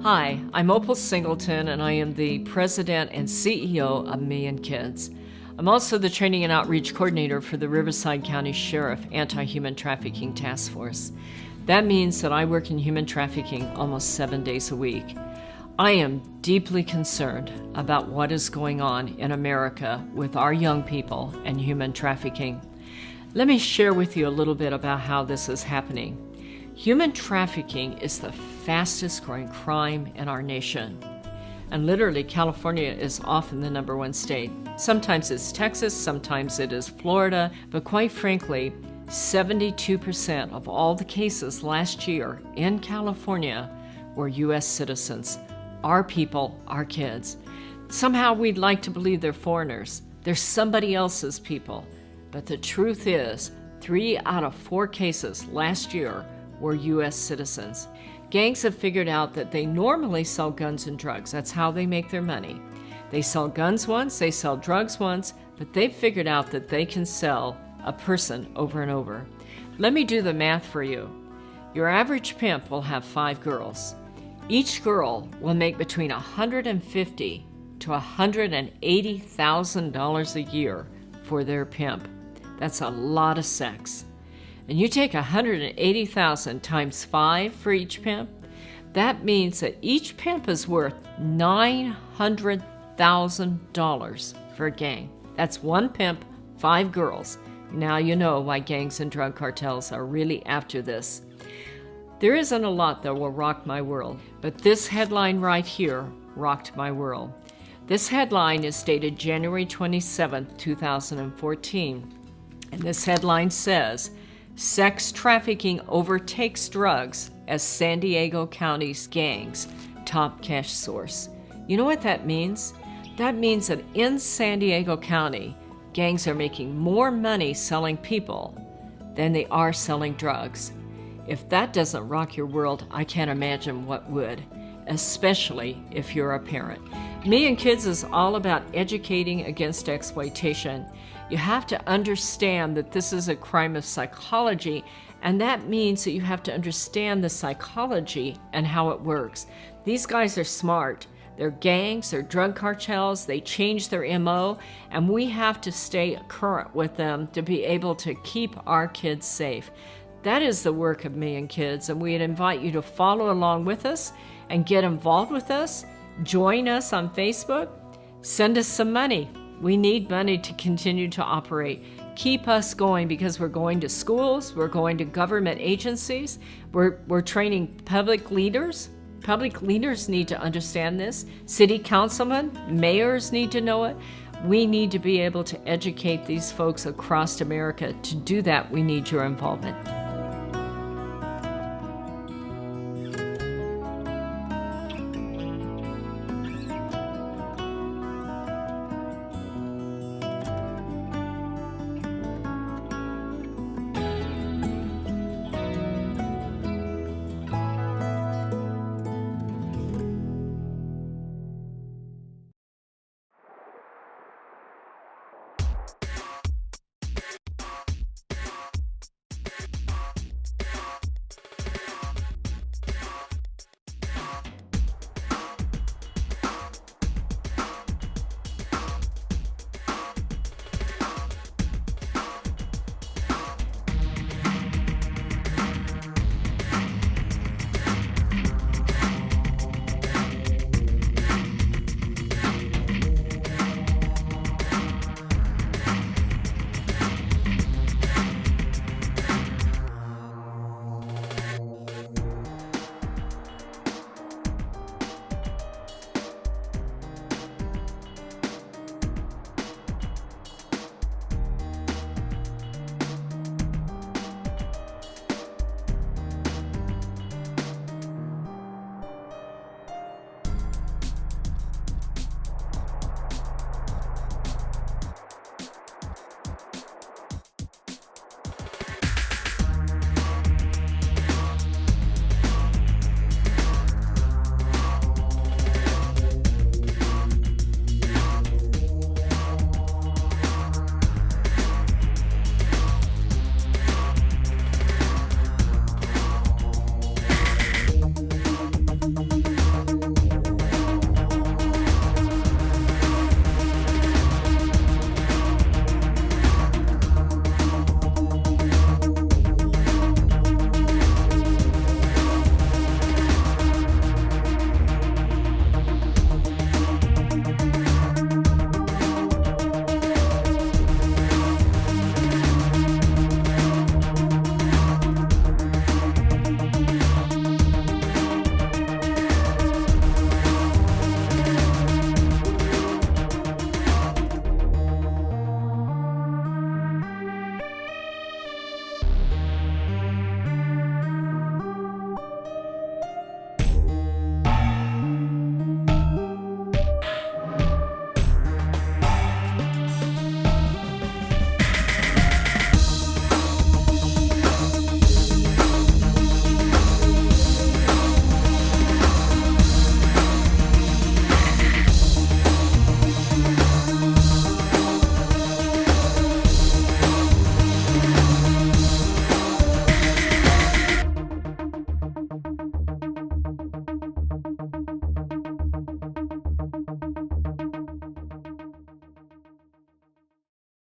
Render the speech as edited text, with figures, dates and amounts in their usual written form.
Hi, I'm Opal Singleton, and I am the President and CEO of Me and Kids. I'm also the Training and Outreach Coordinator for the Riverside County Sheriff Anti-Human Trafficking Task Force. That means that I work in human trafficking almost 7 days a week. I am deeply concerned about what is going on in America with our young people and human trafficking. Let me share with you a little bit about how this is happening. Human trafficking is the fastest growing crime in our nation. And literally, California is often the #1 state. Sometimes it's Texas, sometimes it is Florida, but quite frankly, 72% of all the cases last year in California were U.S. citizens, our people, our kids. Somehow we'd like to believe they're foreigners. They're somebody else's people. But the truth is, 3 out of 4 cases last year were U.S. citizens. Gangs have figured out that they normally sell guns and drugs. That's how they make their money. They sell guns once, they sell drugs once, but they've figured out that they can sell a person over and over. Let me do the math for you. Your average pimp will have 5 girls. Each girl will make between $150,000 to $180,000 a year for their pimp. That's a lot of sex. And you take $180,000 times 5 for each pimp, that means that each pimp is worth $900,000 for a gang. That's 1 pimp, 5 girls. Now you know why gangs and drug cartels are really after this. There isn't a lot that will rock my world, but this headline right here rocked my world. This headline is dated January 27, 2014, and this headline says, "Sex trafficking overtakes drugs as San Diego County's gangs top cash source." You know what that means? That means that in San Diego County, gangs are making more money selling people than they are selling drugs. If that doesn't rock your world, I can't imagine what would, especially if you're a parent. Me and Kids is all about educating against exploitation. You have to understand that this is a crime of psychology, and that means that you have to understand the psychology and how it works. These guys are smart. They're gangs, they're drug cartels, they change their MO, and we have to stay current with them to be able to keep our kids safe. That is the work of Me and Kids, and we'd invite you to follow along with us and get involved with us. Join us on Facebook. Send us some money. We need money to continue to operate. Keep us going, because we're going to schools, we're going to government agencies, we're training public leaders. Public leaders need to understand this. City councilmen, mayors need to know it. We need to be able to educate these folks across America. To do that, we need your involvement.